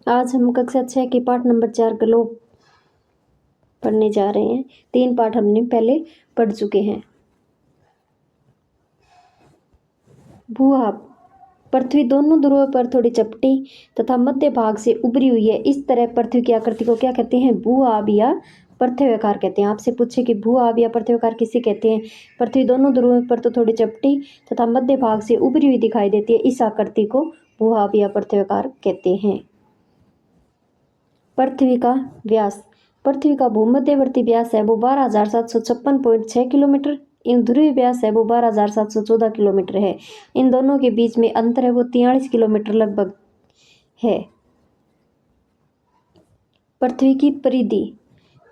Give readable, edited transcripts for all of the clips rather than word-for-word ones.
आज हम कक्षा 6 के पाठ नंबर 4 ग्लोब पढ़ने जा रहे हैं। 3 पाठ हमने पहले पढ़ चुके हैं। भूभाग। पृथ्वी दोनों ध्रुवों पर थोड़ी चपटी तथा मध्य भाग से उभरी हुई है। इस तरह पृथ्वी की आकृति को क्या कहते हैं? भू-आब या पृथ्व्याकार कहते हैं। आपसे पूछे कि भू-आब या पृथ्व्याकार किसे कहते हैं? पृथ्वी दोनों ध्रुवों पर तो थोड़ी चपटी तथा मध्य भाग से उभरी हुई दिखाई देती है। इस आकृति को भू-आब या पृथ्व्याकार कहते हैं। पृथ्वी का व्यास। पृथ्वी का भूमध्यवर्ती व्यास है वो 12,756.6 किलोमीटर। इन ध्रुवीय व्यास है वो 12,714 किलोमीटर है। इन दोनों के बीच में अंतर है वो 43 किलोमीटर लगभग है। पृथ्वी की परिधि।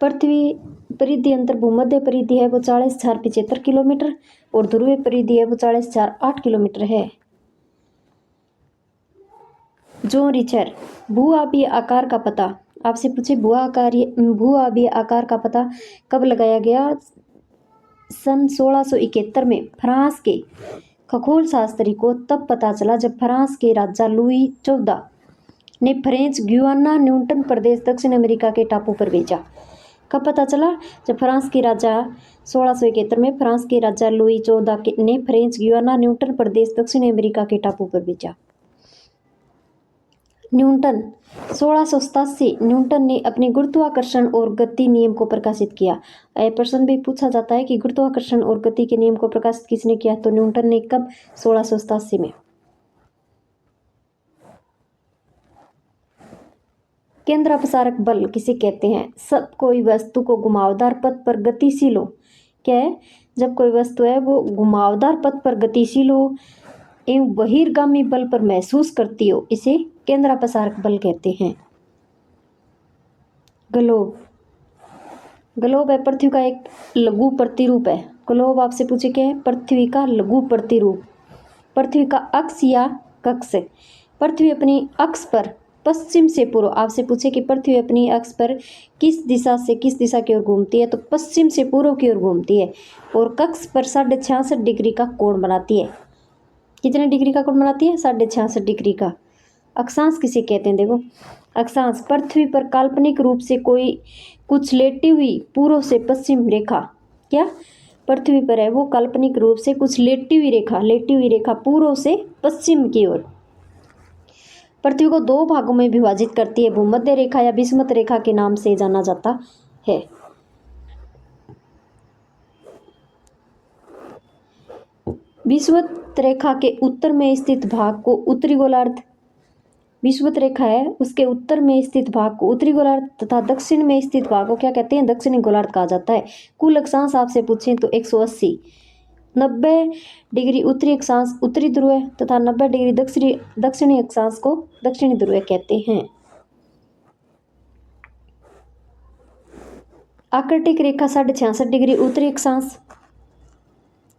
पृथ्वी परिधि अंतर भूमध्य परिधि है वो 40,475 किलोमीटर और ध्रुवीय परिधि है वो 40,408 किलोमीटर है। जोरिचर। भू-आबीय आकार का पता। आपसे पूछे भू-आबीय आकार का पता कब लगाया गया? सन 1671 में फ्रांस के खगोल शास्त्री को तब पता चला जब फ्रांस के राजा लुई 14 ने फ्रेंच गुयाना न्यूटन प्रदेश दक्षिण अमेरिका के टापू पर भेजा। कब पता चला? जब फ्रांस के राजा 1671 में फ्रांस के राजा लुई 14 ने फ्रेंच गुयाना न्यूटन प्रदेश दक्षिण अमेरिका के टापू पर भेजा। न्यूटन 1687 न्यूटन ने अपने गुरुत्वाकर्षण और गति नियम को प्रकाशित किया। यह प्रश्न भी पूछा जाता है कि गुरुत्वाकर्षण और गति के नियम को प्रकाशित किसने किया? तो न्यूटन ने। कब? 1687 में। केंद्रापसारक बल किसे कहते हैं? सब कोई वस्तु को घुमावदार पथ पर गतिशील हो। क्या है? जब कोई वस्तु है वो घुमावदार पथ पर गतिशील हो एवं बहिर्गामी बल पर महसूस करती हो, इसे केंद्रापसारक बल कहते हैं। ग्लोब। ग्लोब है पृथ्वी का एक लघु प्रतिरूप है। ग्लोब आपसे पूछे क्या है? पृथ्वी का लघु प्रतिरूप। पृथ्वी का अक्ष या कक्ष। पृथ्वी अपनी अक्ष पर पश्चिम से पूर्व। आपसे पूछे कि पृथ्वी अपनी अक्ष पर किस दिशा से किस दिशा की ओर घूमती है? तो पश्चिम से पूर्व की ओर घूमती है और कक्ष पर 66.5 डिग्री का कोण बनाती है। कितने डिग्री का कोण बनाती है? 66.5 डिग्री का। अक्षांश किसे कहते हैं? देखो, अक्षांश पृथ्वी पर काल्पनिक रूप से कोई कुछ लेटी हुई पूर्व से पश्चिम रेखा। क्या? पृथ्वी पर है वो काल्पनिक रूप से कुछ लेटी हुई रेखा पूर्व से पश्चिम की ओर पृथ्वी को 2 भागों में विभाजित करती है। भूमध्य रेखा या विषुवत रेखा के नाम से जाना जाता है। विषुवत रेखा के उत्तर में स्थित भाग को उत्तरी गोलार्ध। विषुवत रेखा है उसके उत्तर में स्थित भाग को उत्तरी गोलार्ध तथा दक्षिण में स्थित भाग को क्या कहते हैं? दक्षिणी गोलार्ध कहा जाता है। कुल अक्षांश आपसे पूछें तो 180। 90 डिग्री उत्तरी अक्षांश उत्तरी ध्रुव तथा 90 डिग्री दक्षिणी अक्षांश को दक्षिणी ध्रुव कहते हैं। आर्कटिक रेखा 66.5 डिग्री उत्तरी अक्षांश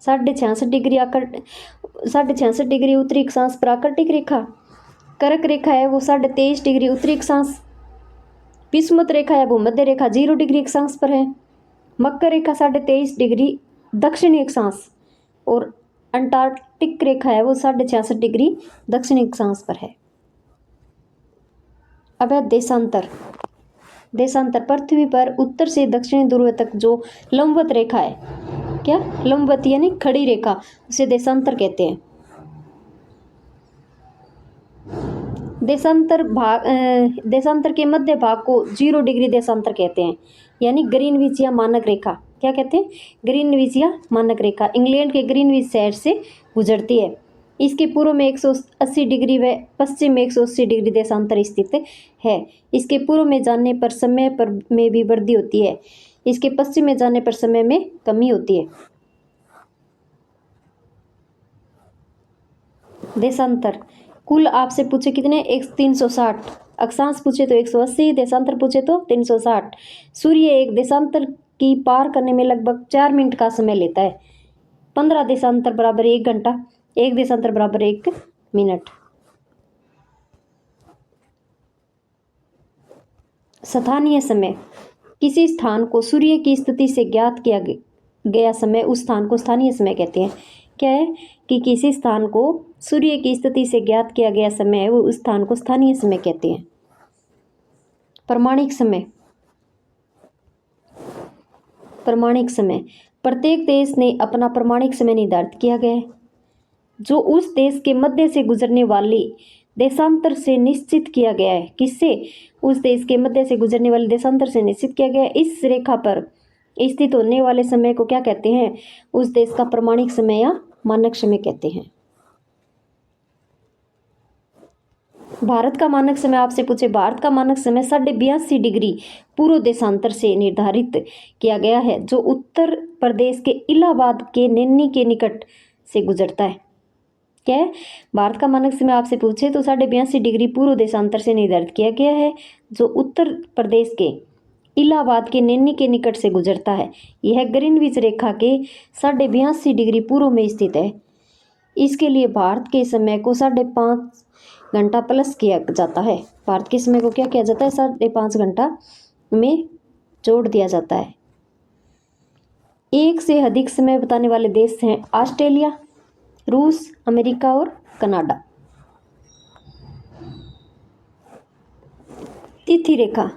66.5 डिग्री उत्तरी अक्षांश पर आर्कटिक रेखा। कर्क रेखा है वो 23.5 डिग्री उत्तरी अक्षांश। विषुवत रेखा है भूमध्य रेखा 0 डिग्री अक्षांश पर है। मकर रेखा 23.5 डिग्री दक्षिणी अक्षांश और अंटार्कटिक रेखा है वो 66.5 डिग्री दक्षिणी अक्षांश पर है। अब है देशांतर। देशांतर पृथ्वी पर उत्तर से दक्षिणी ध्रुव तक जो लंबवत रेखा है। क्या? लंबवत यानी खड़ी रेखा, उसे देशांतर कहते हैं। देशांतर के मध्य भाग को 0 डिग्री देशांतर कहते हैं, यानी ग्रीनविच या मानक रेखा। क्या कहते हैं? ग्रीनविच या मानक रेखा इंग्लैंड के ग्रीनविच शहर से गुजरती है। इसके पूर्व में 180 डिग्री व पश्चिम में 180 डिग्री देशांतर स्थित है। इसके पूर्व में जाने पर समय पर में भी वृद्धि होती है, इसके पश्चिम में जाने पर समय में कमी होती है। देशांतर कुल आपसे पूछे कितने? 360। अक्षांश पूछे तो 180, देशांतर पूछे तो 360। सूर्य एक देशांतर की पार करने में लगभग 4 मिनट का समय लेता है। 15 देशांतर बराबर 1 घंटा, 1 देशांतर बराबर 1 मिनट। स्थानीय समय किसी स्थान को सूर्य की स्थिति से ज्ञात किया गया समय उस स्थान को स्थानीय समय कहते हैं। क्या है? कि किसी स्थान को सूर्य की स्थिति से ज्ञात किया गया समय है वो उस स्थान को स्थानीय समय कहते हैं। प्रमाणिक समय। प्रमाणिक समय, प्रत्येक देश ने अपना प्रमाणिक समय निर्धारित किया गया है जो उस देश के मध्य से गुजरने वाले देशांतर से निश्चित किया गया है। किससे? उस देश के मध्य से गुजरने वाले देशांतर से निश्चित किया गया है। इस रेखा पर स्थित होने वाले समय को क्या कहते हैं? उस देश का प्रमाणिक समय या मानक समय कहते हैं। भारत का मानक समय आपसे पूछे, भारत का मानक समय 82.5 डिग्री पूर्व देशांतर से निर्धारित किया गया है जो उत्तर प्रदेश के इलाहाबाद के नैनी के निकट से गुजरता है। क्या है? भारत का मानक समय आपसे पूछे तो 82.5 डिग्री पूर्व देशांतर से निर्धारित किया गया है जो उत्तर प्रदेश के इलाहाबाद के नैनी के निकट से गुजरता है। यह ग्रीनविच रेखा के 82.5 डिग्री पूर्व में स्थित है। इसके लिए भारत के समय को 5.5 घंटा प्लस किया जाता है। भारत के समय को क्या किया जाता है? 5.5 घंटा में जोड़ दिया जाता है। एक से अधिक समय बताने वाले देश हैं ऑस्ट्रेलिया, रूस, अमेरिका और कनाडा। तिथि रेखा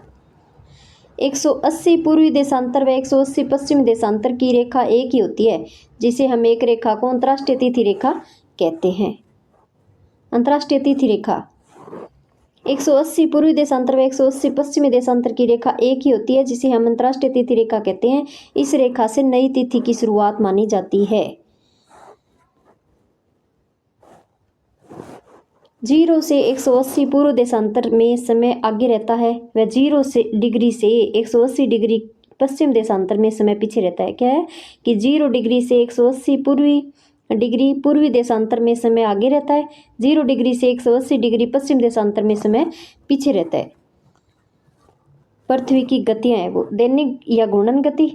180 पूर्वी देशांतर व 180 पश्चिमी देशांतर की रेखा एक ही होती है जिसे हम एक रेखा को अंतर्राष्ट्रीय तिथि रेखा कहते हैं। अंतर्राष्ट्रीय तिथि रेखा 180 पूर्वी देशांतर व 180 पश्चिमी देशांतर की रेखा एक ही होती है जिसे हम अंतर्राष्ट्रीय तिथि रेखा कहते हैं। इस रेखा से नई तिथि की शुरुआत मानी जाती है। 0 से 180 पूर्व देशांतर में समय आगे रहता है व 0 डिग्री से 180 डिग्री पश्चिम देशांतर में समय पीछे रहता है। क्या है कि 0 डिग्री से 180 पूर्वी देशांतर में समय आगे रहता है, 0 डिग्री से 180 डिग्री पश्चिम देशांतर में समय पीछे रहता है। पृथ्वी की गतियाँ हैं वो दैनिक या घूर्णन गति,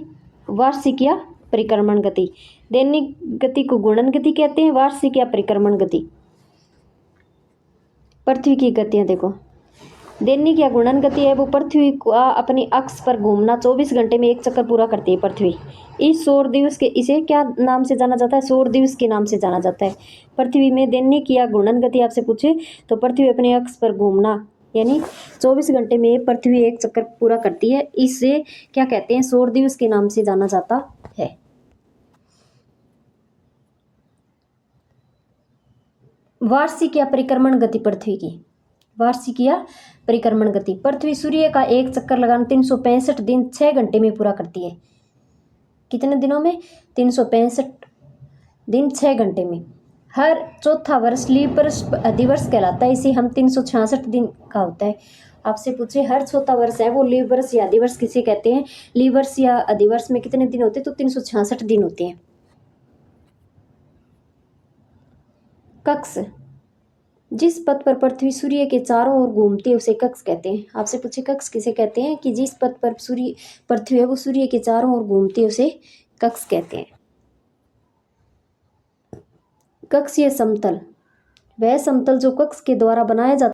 वार्षिक या परिक्रमण गति। दैनिक गति को घूर्णन गति कहते हैं, वार्षिक या परिक्रमण गति। पृथ्वी की गतियाँ देखो, दैनिक या घूर्णन गति है वो पृथ्वी को अपनी अक्ष पर घूमना 24 घंटे में एक चक्कर पूरा करती है पृथ्वी। इस सौर दिवस के इसे क्या नाम से जाना जाता है? सौर दिवस के नाम से जाना जाता है। पृथ्वी में दैनिक या घूर्णन गति आपसे पूछे तो पृथ्वी अपनी अक्ष पर घूमना यानी 24 घंटे में पृथ्वी एक चक्कर पूरा करती है। इसे क्या कहते हैं? सौर दिवस के नाम से जाना जाता है। वार्षिक या परिक्रमण गति पृथ्वी की, वार्षिक या परिक्रमण गति। पृथ्वी सूर्य का एक चक्कर लगाना 365 दिन 6 घंटे में पूरा करती है। कितने दिनों में? 365 दिन 6 घंटे में। हर चौथा वर्ष लीप वर्ष अधिवर्ष कहलाता है। इसे हम 366 दिन का होता है। आपसे पूछे हर चौथा वर्ष है वो लीप वर्ष या अधिवर्ष किसे कहते हैं? लीप वर्ष या अधिवर्ष में कितने दिन होते हैं? तो 366 दिन होते हैं। कक्ष, जिस पथ पर पृथ्वी सूर्य के चारों ओर घूमती है उसे कक्ष कहते हैं। आपसे पूछे कक्ष किसे कहते हैं? कि जिस पथ पर पृथ्वी है वो सूर्य के चारों ओर घूमती है उसे कक्ष कहते हैं। कक्षीय समतल, वह समतल जो कक्ष के द्वारा बनाया जाता